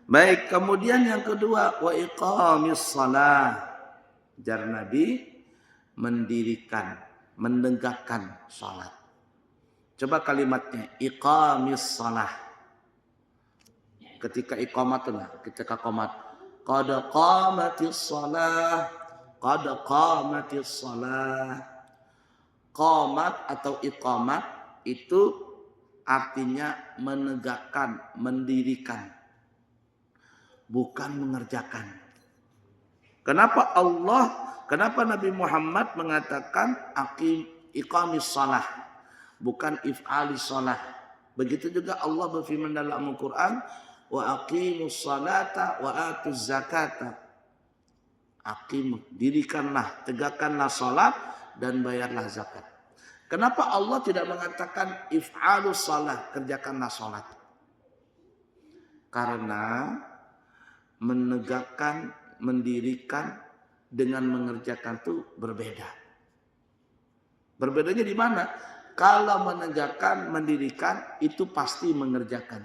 Baik, kemudian yang kedua wa iqamis shalah. Jar Nabi mendirikan, menegakkan salat. Coba kalimatnya iqamis shalah. Ketika iqamat, ketika qomat, qad qamatis shalah, qad qamatis shalah. Qomat atau iqamat itu artinya menegakkan, mendirikan, bukan mengerjakan. Kenapa Nabi Muhammad mengatakan iqamis shalah, bukan if'alis shalah. Begitu juga Allah berfirman dalam Al-Quran, wa aqimus salata wa atuz zakata. Dirikanlah, tegakkanlah salat dan bayarlah zakat. Kenapa Allah tidak mengatakan if'alus shalah, kerjakanlah salat? Karena menegakkan, mendirikan dengan mengerjakan itu berbeda. Berbedanya di mana? Kalau menegakkan, mendirikan itu pasti mengerjakan.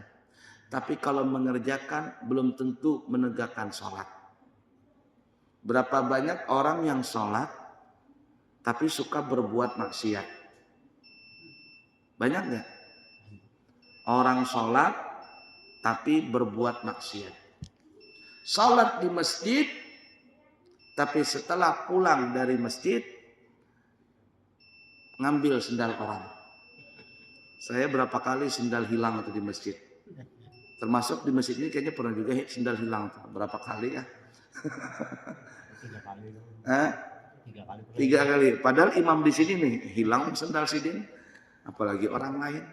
Tapi kalau mengerjakan belum tentu menegakkan sholat. Berapa banyak orang yang sholat tapi suka berbuat maksiat? Banyak nggak? Orang sholat tapi berbuat maksiat. Sholat di masjid, tapi setelah pulang dari masjid ngambil sendal orang. Saya berapa kali sendal hilang itu di masjid. Termasuk di masjid ini kayaknya pernah juga sendal hilang. Berapa kali ya? 3 kali. 3 kali. Padahal imam di sini nih hilang sendal sidin, apalagi orang lain.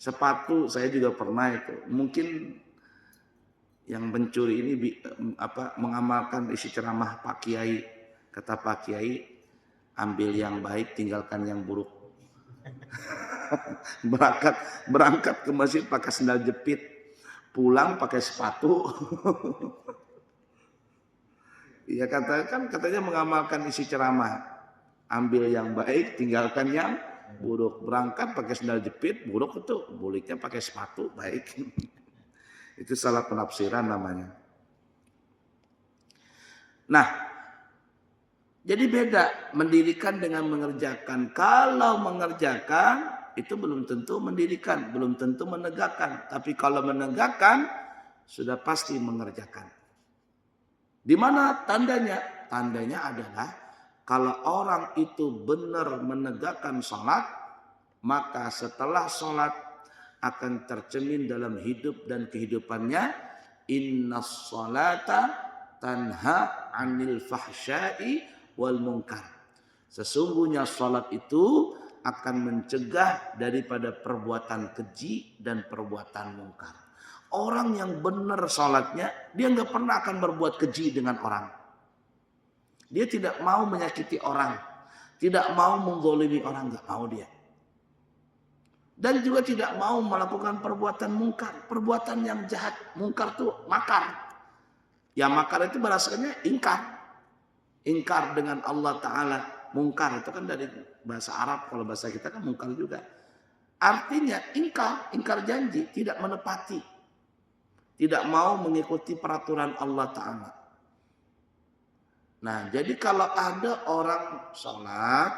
Sepatu saya juga pernah itu. Mungkin yang mencuri ini mengamalkan isi ceramah Pak Kiai. Kata Pak Kiai, ambil yang baik, tinggalkan yang buruk. berangkat ke masjid pakai sendal jepit, pulang pakai sepatu. Ya katanya mengamalkan isi ceramah, ambil yang baik, tinggalkan yang buruk. Berangkat pakai sendal jepit, buruk itu, buliknya pakai sepatu, baik. Itu salah penafsiran namanya. Nah, jadi beda mendirikan dengan mengerjakan. Kalau mengerjakan itu belum tentu mendirikan, belum tentu menegakkan. Tapi kalau menegakkan sudah pasti mengerjakan. Di mana tandanya? Tandanya adalah kalau orang itu benar menegakkan sholat, maka setelah sholat akan tercermin dalam hidup dan kehidupannya. Innas sholata tanha 'anil fahsya'i wal munkar. Sesungguhnya sholat itu akan mencegah daripada perbuatan keji dan perbuatan mungkar. Orang yang benar sholatnya, dia nggak pernah akan berbuat keji dengan orang. Dia tidak mau menyakiti orang, tidak mau mendzalimi orang, nggak mau dia. Dan juga tidak mau melakukan perbuatan mungkar, perbuatan yang jahat. Mungkar itu makar. Ya makar itu bahasanya ingkar. Ingkar dengan Allah Ta'ala. Mungkar itu kan dari bahasa Arab, kalau bahasa kita kan mungkar juga. Artinya ingkar janji, tidak menepati. Tidak mau mengikuti peraturan Allah Ta'ala. Nah, jadi kalau ada orang sholat,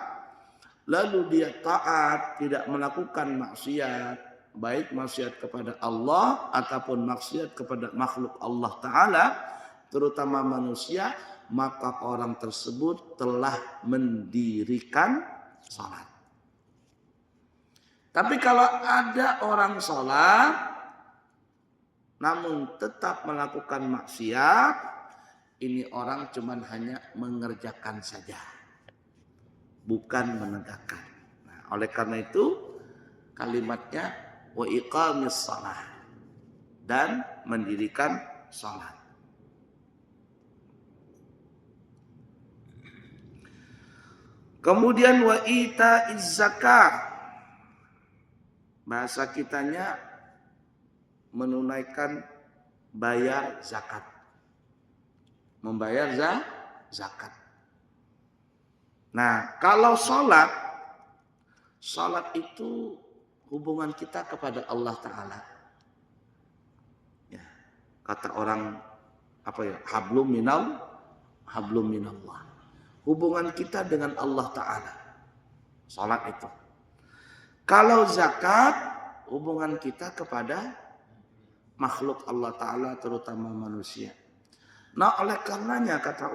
lalu dia taat, tidak melakukan maksiat, baik maksiat kepada Allah ataupun maksiat kepada makhluk Allah Ta'ala, terutama manusia, maka orang tersebut telah mendirikan salat. Tapi kalau ada orang salat namun tetap melakukan maksiat, ini orang cuman hanya mengerjakan saja, bukan menegakkan. Nah, oleh karena itu kalimatnya wa iqamis shalah, dan mendirikan salat. Kemudian wa ita'iz zakah. Bahasa kitanya menunaikan bayar zakat. Membayar zakat. Nah, kalau salat itu hubungan kita kepada Allah Ta'ala. Ya. kata orang apa ya, hablum minallah. Hubungan kita dengan Allah Ta'ala. Salat itu. Kalau zakat, hubungan kita kepada makhluk Allah Ta'ala, terutama manusia. Nah, oleh karenanya kata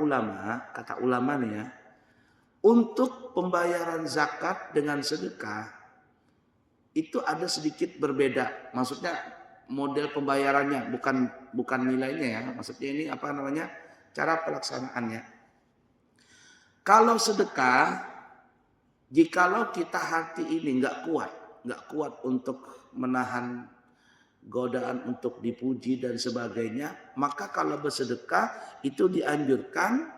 ulama nih ya, untuk pembayaran zakat dengan sedekah itu ada sedikit berbeda. Maksudnya model pembayarannya, bukan nilainya ya. Maksudnya ini apa namanya, cara pelaksanaannya. Kalau sedekah, jikalau kita hati ini nggak kuat untuk menahan godaan untuk dipuji dan sebagainya, maka kalau bersedekah itu dianjurkan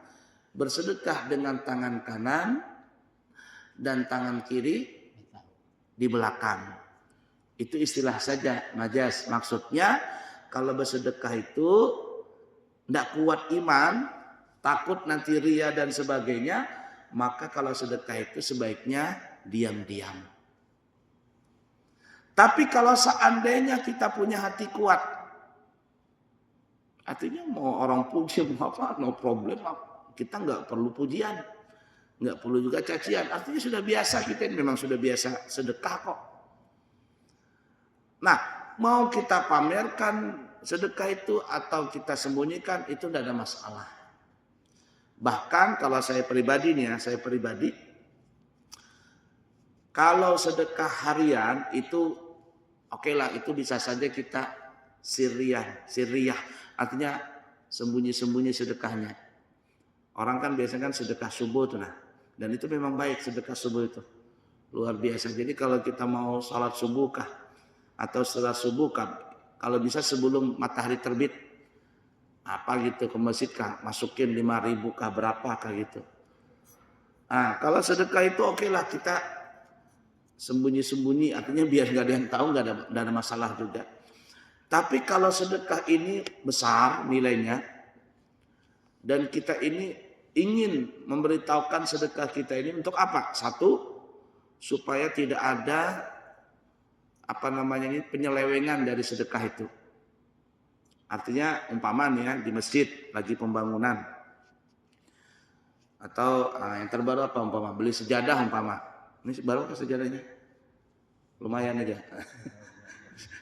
bersedekah dengan tangan kanan dan tangan kiri di belakang. Itu istilah saja, majas. Maksudnya kalau bersedekah itu tidak kuat iman, takut nanti ria dan sebagainya, maka kalau sedekah itu sebaiknya diam-diam. Tapi kalau seandainya kita punya hati kuat, artinya mau orang puji mau apa, no problem. Kita nggak perlu pujian, nggak perlu juga cacian. Artinya sudah biasa, kita memang sudah biasa sedekah kok. Nah, mau kita pamerkan sedekah itu atau kita sembunyikan itu tidak ada masalah. Bahkan kalau saya pribadi nih ya, kalau sedekah harian itu oke lah, itu bisa saja kita sirriyah, artinya sembunyi-sembunyi sedekahnya. Orang kan biasanya kan sedekah subuh tuh nah, dan itu memang baik sedekah subuh itu luar biasa. Jadi kalau kita mau sholat subuh kah atau setelah subuh kah, kalau bisa sebelum matahari terbit apa gitu ke masjid kah, masukin 5.000 kah berapa kah gitu. Nah, kalau sedekah itu oke lah kita sembunyi-sembunyi, artinya biar nggak ada yang tahu, nggak ada masalah juga. Tapi kalau sedekah ini besar nilainya dan kita ini ingin memberitahukan sedekah kita ini untuk apa? Satu, supaya tidak ada penyelewengan dari sedekah itu. Artinya umpamanya di masjid lagi pembangunan atau yang terbaru apa umpama beli sejadah umpama. Ini baru ke sejadahnya? Lumayan aja.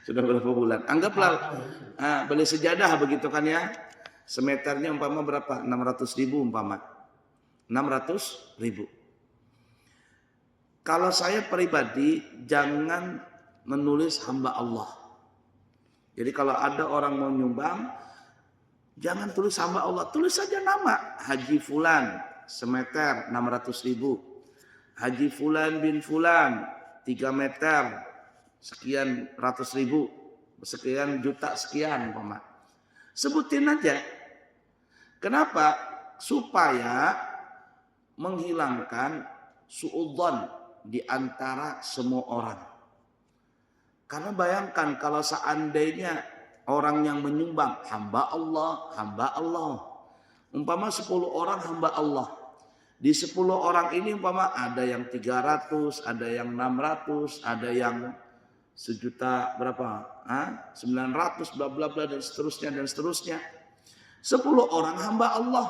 Sudah berapa bulan? Anggaplah beli sejadah begitu kan ya. Semeternya umpama berapa? 600.000 umpama. 600.000. Kalau saya pribadi jangan menulis hamba Allah. Jadi kalau ada orang mau nyumbang, jangan tulis hamba Allah. Tulis saja nama. Haji Fulan, semeter 600.000. Haji Fulan bin Fulan 3 meter sekian ratus ribu, sekian juta sekian umpama. Sebutin aja. Kenapa? Supaya menghilangkan suudzon di antara semua orang. Karena bayangkan kalau seandainya orang yang menyumbang hamba Allah. Umpama 10 orang hamba Allah. Di 10 orang ini umpama ada yang 300, ada yang 600, ada yang sejuta berapa? 900 bla bla bla dan seterusnya. 10 orang hamba Allah.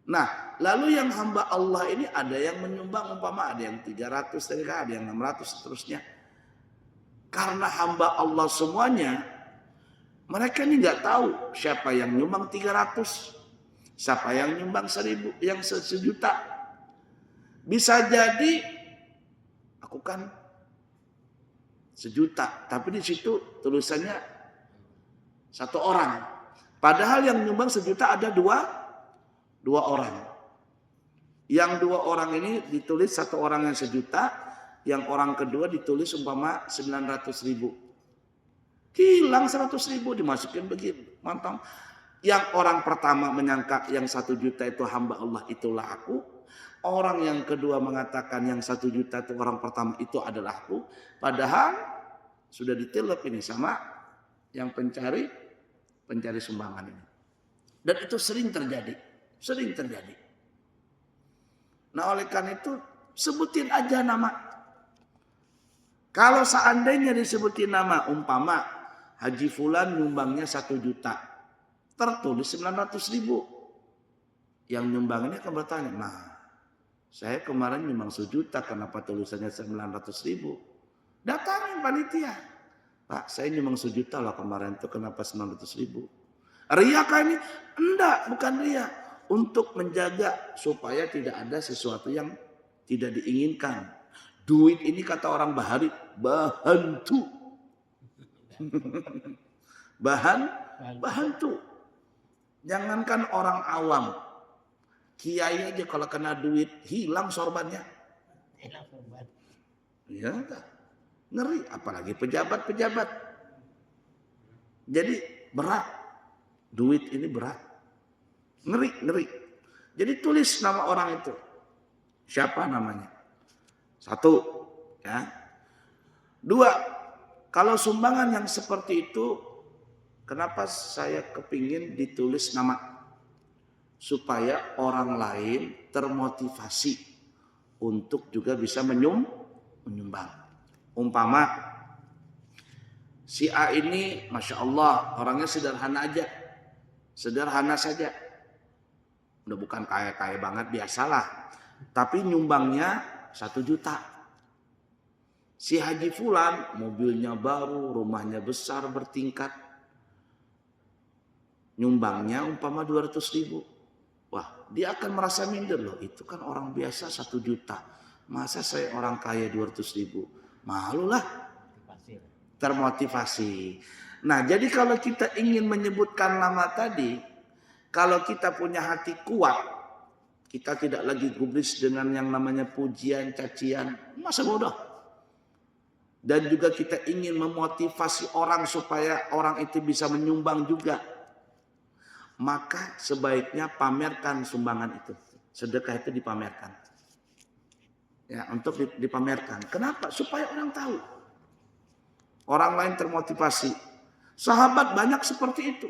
Nah, lalu yang hamba Allah ini ada yang menyumbang umpama ada yang 300, ada yang 600 seterusnya. Karena hamba Allah semuanya, mereka ini nggak tahu siapa yang nyumbang 300, siapa yang nyumbang 1.000, yang sejuta. Bisa jadi aku kan sejuta, tapi di situ tulisannya 1 orang. Padahal yang nyumbang sejuta ada dua orang. Yang 2 orang ini ditulis 1 orang yang sejuta, yang orang kedua ditulis umpama 900.000. Hilang 100.000 dimasukin begini. Mantap. Yang orang pertama menyangka yang 1 juta itu hamba Allah, itulah aku. Orang yang kedua mengatakan yang 1 juta itu orang pertama itu adalah aku. Padahal sudah ditelep ini sama yang pencari sumbangan ini. Dan itu sering terjadi. Nah, oleh karena itu sebutin aja nama. Kalau seandainya disebutin nama, umpama Haji Fulan nyumbangnya 1 juta. Tertulis 900.000. Yang nyumbang ini akan bertanya, nah saya kemarin nyumbang 1 juta, kenapa tulisannya 900.000? Datangin panitia. Pak, saya nyumbang 1 juta lah kemarin itu, kenapa 900.000? Ria kah ini? Enggak, bukan ria. Untuk menjaga supaya tidak ada sesuatu yang tidak diinginkan. Duit ini kata orang Bahari, bahantu. Bahantu. Jangankan orang awam. Kiai aja kalau kena duit, hilang sorbannya. Hilang sorban. Ya, ngeri. Apalagi pejabat-pejabat. Jadi berat. Duit ini berat. Ngeri. Jadi tulis nama orang itu. Siapa namanya? 1. Ya. 2. Kalau sumbangan yang seperti itu, kenapa saya kepingin ditulis nama? Supaya orang lain termotivasi untuk juga bisa menyumbang. Umpama si A ini Masya Allah orangnya sederhana aja. Sederhana saja. Udah bukan kaya-kaya banget, biasalah. Tapi nyumbangnya 1 juta. Si Haji Fulan mobilnya baru, rumahnya besar bertingkat. Nyumbangnya umpama 200.000. Wah, dia akan merasa minder loh. Itu kan orang biasa 1 juta. Masa saya orang kaya 200.000? Malulah. Termotivasi. Nah, jadi kalau kita ingin menyebutkan nama tadi, kalau kita punya hati kuat, kita tidak lagi gubris dengan yang namanya pujian, cacian, masa bodoh. Dan juga kita ingin memotivasi orang supaya orang itu bisa menyumbang juga. Maka sebaiknya pamerkan sumbangan itu. Sedekah itu dipamerkan. Ya, untuk dipamerkan. Kenapa? Supaya orang tahu. Orang lain termotivasi. Sahabat banyak seperti itu.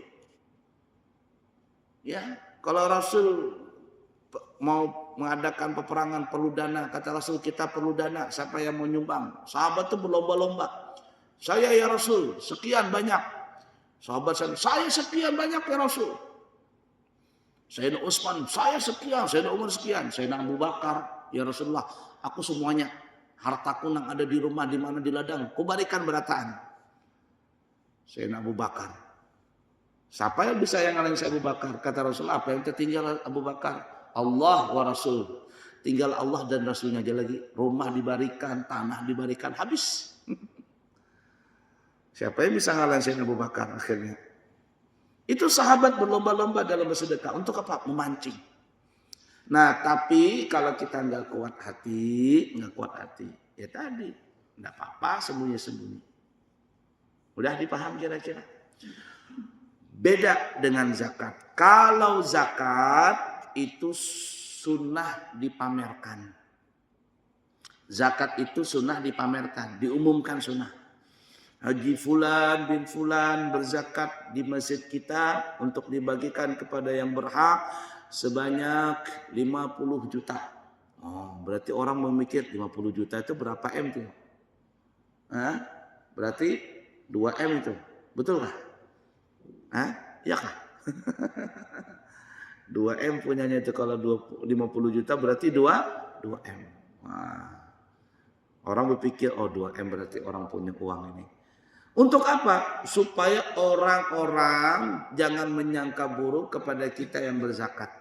Ya, kalau Rasul mau mengadakan peperangan perlu dana, kata Rasul kita perlu dana, siapa yang mau nyumbang? Sahabat itu berlomba-lomba. Saya ya Rasul, sekian banyak. Sahabat saya sekian banyak ya Rasul. Sayyidina Utsman, saya sekian. Sayyidina Umar sekian. Sayyidina Abu Bakar, ya Rasulullah, aku semuanya. Hartaku yang ada di rumah, di mana di ladang, kubarikan berataan. Sayyidina Abu Bakar. Siapa yang bisa yang ngalahin Abu Bakar? Kata Rasulullah, apa yang tertinggal Abu Bakar? Allah wa Rasul. Tinggal Allah dan Rasulnya aja lagi. Rumah dibarikan, tanah dibarikan, habis. Siapa yang bisa ngalahin Sayyidina Abu Bakar akhirnya? Itu sahabat berlomba-lomba dalam bersedekah. Untuk apa? Memancing. Nah, tapi kalau kita nggak kuat hati, ya tadi, nggak apa-apa, sembunyi-sembunyi. Udah dipaham kira-kira? Beda dengan zakat. Kalau zakat itu sunnah dipamerkan. Zakat itu sunnah dipamerkan, diumumkan sunnah. Haji Fulan bin Fulan berzakat di masjid kita untuk dibagikan kepada yang berhak sebanyak 50 juta. Oh, berarti orang memikir 50 juta itu berapa M tuh? Hah? Berarti 2 M itu. Betul kah? Hah? Ya kah? 2 M punyanya itu kalau 50 juta berarti 2 M. Nah, orang berpikir oh 2 M berarti orang punya uang ini. Untuk apa? Supaya orang-orang jangan menyangka buruk kepada kita yang berzakat.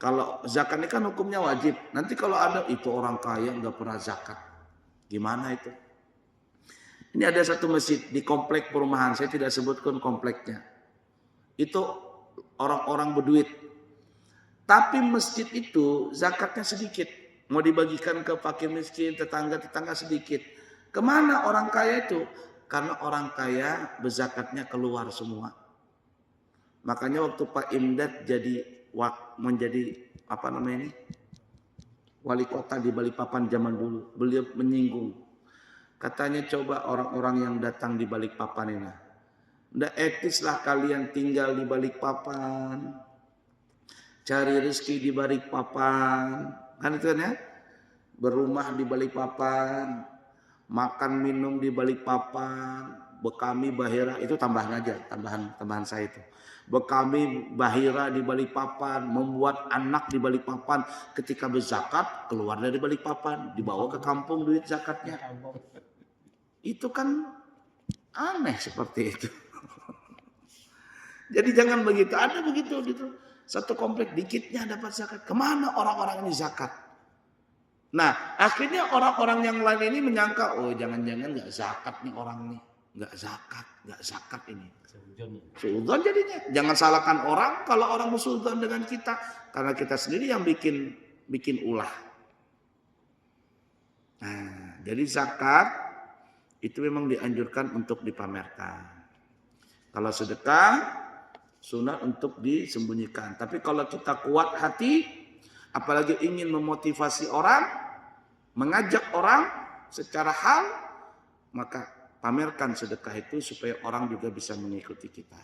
Kalau zakat ini kan hukumnya wajib. Nanti kalau ada itu orang kaya nggak pernah zakat. Gimana itu? Ini ada satu masjid di komplek perumahan. Saya tidak sebutkan kompleknya. Itu orang-orang berduit. Tapi masjid itu zakatnya sedikit. Mau dibagikan ke fakir miskin, tetangga-tetangga sedikit. Kemana orang kaya itu? Karena orang kaya berzakatnya keluar semua. Makanya waktu Pak Imdad menjadi apa namanya ini? Wali kota di Balikpapan zaman dulu. Beliau menyinggung. Katanya coba orang-orang yang datang di Balikpapan ini. Nggak etis lah kalian tinggal di Balikpapan. Cari rezeki di Balikpapan. Kan itu kan ya? Berumah di Balikpapan. Makan minum di Balikpapan, Bekami Bahira itu tambahan aja, tambahan saya itu. Bekami Bahira di Balikpapan, membuat anak di Balikpapan ketika berzakat keluar dari Balikpapan, dibawa ke kampung duit zakatnya. Itu kan aneh seperti itu. Jadi jangan begitu, ada begitu gitu. Satu komplek dikitnya dapat zakat. Kemana orang-orang ini zakat? Nah, akhirnya orang-orang yang lain ini menyangka, oh jangan-jangan nggak zakat nih orang nih, nggak zakat ini. Suudzon jadinya. Jangan salahkan orang kalau orang bersuudzon dengan kita, karena kita sendiri yang bikin ulah. Nah, jadi zakat itu memang dianjurkan untuk dipamerkan. Kalau sedekah sunat untuk disembunyikan. Tapi kalau kita kuat hati, apalagi ingin memotivasi orang, mengajak orang secara hal, maka pamerkan sedekah itu supaya orang juga bisa mengikuti kita.